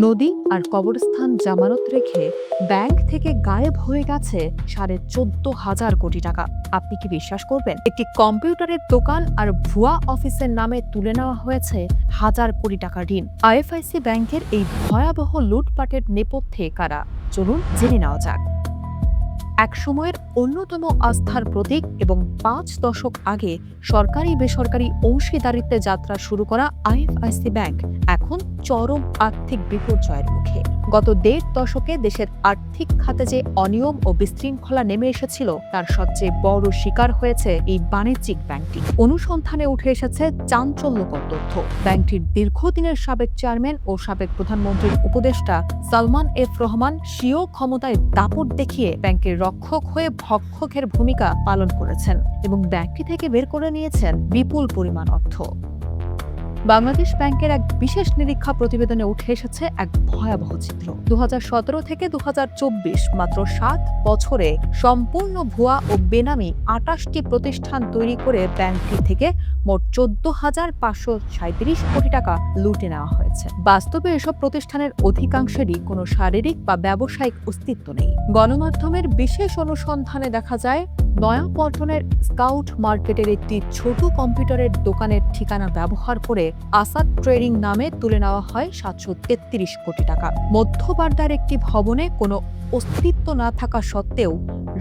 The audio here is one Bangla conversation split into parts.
নদী আর কবরস্থান জামানত রেখে ব্যাংক থেকে গায়েব হয়ে গেছে 14,500 কোটি টাকা। আপনি কি বিশ্বাস করবেন? একটি কম্পিউটারের দোকান আর ভুয়া অফিসের নামে তুলে নেওয়া হয়েছে হাজার কোটি টাকা ঋণ। আইএফআইসি ব্যাংকের এই ভয়াবহ লুটপাটের নেপথ্যে কারা, চলুন জেনে নেওয়া যাক। এক সময়ের অন্যতম আস্থার প্রতীক এবং 5 দশক আগে সরকারি বেসরকারি অংশীদারিত্বে যাত্রা শুরু করা আইএফআইসি ব্যাংক এখন চরম আর্থিক বিপর্যয়ের মুখে। গত 1.5 দশকে দেশের আর্থিক খাতে যে অনিয়ম ও বিশৃঙ্খলা নেমে এসেছিল তার সবচেয়ে বড় শিকার হয়েছে এই বাণিজ্যিক ব্যাংকটি। অনুসন্ধানে উঠে এসেছে চাঞ্চল্যকর তথ্য। ব্যাংকটির দীর্ঘদিনের সাবেক চেয়ারম্যান ও সাবেক প্রধানমন্ত্রীর উপদেষ্টা সালমান এফ রহমান স্বীয় ক্ষমতায় দাপট দেখিয়ে ব্যাংকের রক্ষক হয়ে ভক্ষকের ভূমিকা পালন করেছেন এবং ব্যাংকটি থেকে বের করে নিয়েছেন বিপুল পরিমাণ অর্থ। বাংলাদেশ ব্যাংকের এক বিশেষ নিরীক্ষা প্রতিবেদনে উঠে এসেছে এক ভয়াবহ চিত্র। 2017 থেকে 2024 মাত্র 7 বছরে সম্পূর্ণ ভুয়া ও বেনামি 28টি প্রতিষ্ঠান তৈরি করে ব্যাংকটি থেকে মোট 14,537 কোটি টাকা লুটে নেওয়া হয়েছে। বাস্তবে এসব প্রতিষ্ঠানের অধিকাংশেরই কোনো শারীরিক বা ব্যবসায়িক অস্তিত্ব নেই। গণমাধ্যমের বিশেষ অনুসন্ধানে দেখা যায় নয়াপল্টনের স্কাউট মার্কেটের একটি ছোট কম্পিউটারের দোকানের ঠিকানা ব্যবহার করে আসাদ ট্রেডিং নামে তুলে নেওয়া হয় 733 কোটি টাকা। মধ্যবাড্ডার একটি ভবনে কোনো অস্তিত্ব না থাকা সত্ত্বেও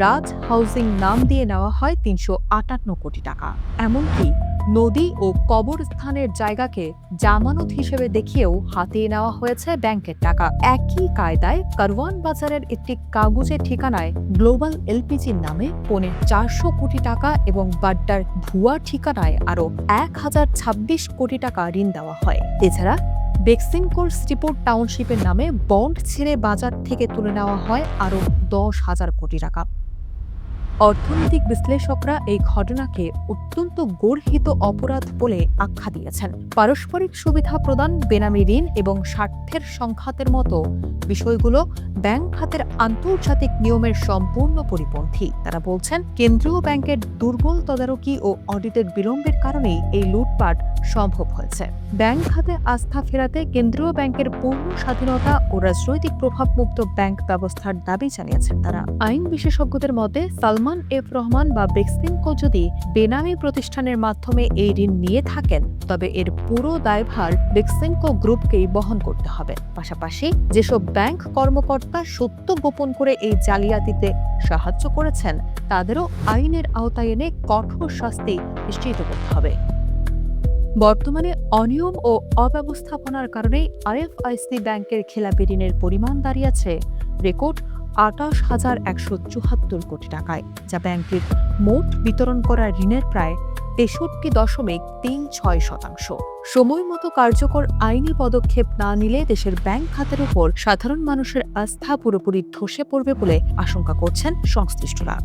রাজ হাউজিং নাম দিয়ে নেওয়া হয় 358 কোটি টাকা। এমনকি নদী ও কবরস্থানের জায়গাকে জামানত হিসেবে দেখিয়েও হাতিয়ে নেওয়া হয়েছে ব্যাংকের টাকা। একই কায়দায় কারওয়ান বাজারের একটি কাগজের ঠিকানায় গ্লোবাল এলপিজির নামে 400 কোটি টাকা এবং বাড্ডার ভুয়া ঠিকানায় আরও 1026 কোটি টাকা ঋণ দেওয়া হয়। এছাড়া বেক্সিমকোর শ্রীপুর টাউনশিপের নামে বন্ড ছেড়ে বাজার থেকে তুলে নেওয়া হয় আরও 10,000 কোটি টাকা। অর্থনৈতিক বিশ্লেষকরা এই ঘটনাকে অত্যন্ত গর্হিত অপরাধ বলে আখ্যা দিয়েছেন। পারস্পরিক সুবিধা প্রদান, বেনামি ঋণ এবং স্বার্থের সংঘাতের মতো বিষয়গুলো ব্যাংক খাতের আন্তর্জাতিক নিয়মের সম্পূর্ণ পরিপন্থী। তারা বলছেন, কেন্দ্রীয় ব্যাংকের দুর্বল তদারকি ও অডিটের বিলম্বের কারণেই এই লুটপাট সম্ভব হয়েছে। ব্যাংক খাতে আস্থা ফেরাতে কেন্দ্রীয় ব্যাংকের পূর্ণ স্বাধীনতা ও রাজনৈতিক প্রভাবমুক্ত ব্যাংক ব্যবস্থার দাবি জানিয়েছেন তারা। আইন বিশেষজ্ঞদের মতে সালমান এফ রহমান বা বেক্সিমকো যদি বেনামি প্রতিষ্ঠানের মাধ্যমে এই ঋণ নিয়ে থাকেন তবে এর পুরো দায়ভার বেক্সিমকো গ্রুপকেই বহন করতে হবে। পাশাপাশি যেসব ব্যাংক কর্মকর্তা সত্য গোপন করে এই জালিয়াতিতে সাহায্য করেছেন তাদেরও আইনের আওতায় এনে কঠোর শাস্তি নিশ্চিত করতে হবে। বর্তমানে অনিয়ম ও অব্যবস্থাপনার কারণে আইএফআইসি ব্যাংকের খেলাপি ঋণের পরিমাণ দাঁড়িয়েছে রেকর্ড 28,174 কোটি টাকায়, যা ব্যাংকের মোট বিতরণ করা ঋণের প্রায় 63.36%। সময় মতো কার্যকর আইনি পদক্ষেপ না নিলে দেশের ব্যাংক খাতের উপর সাধারণ মানুষের আস্থা পুরোপুরি ধসে পড়বে বলে আশঙ্কা করছেন সংশ্লিষ্টরা।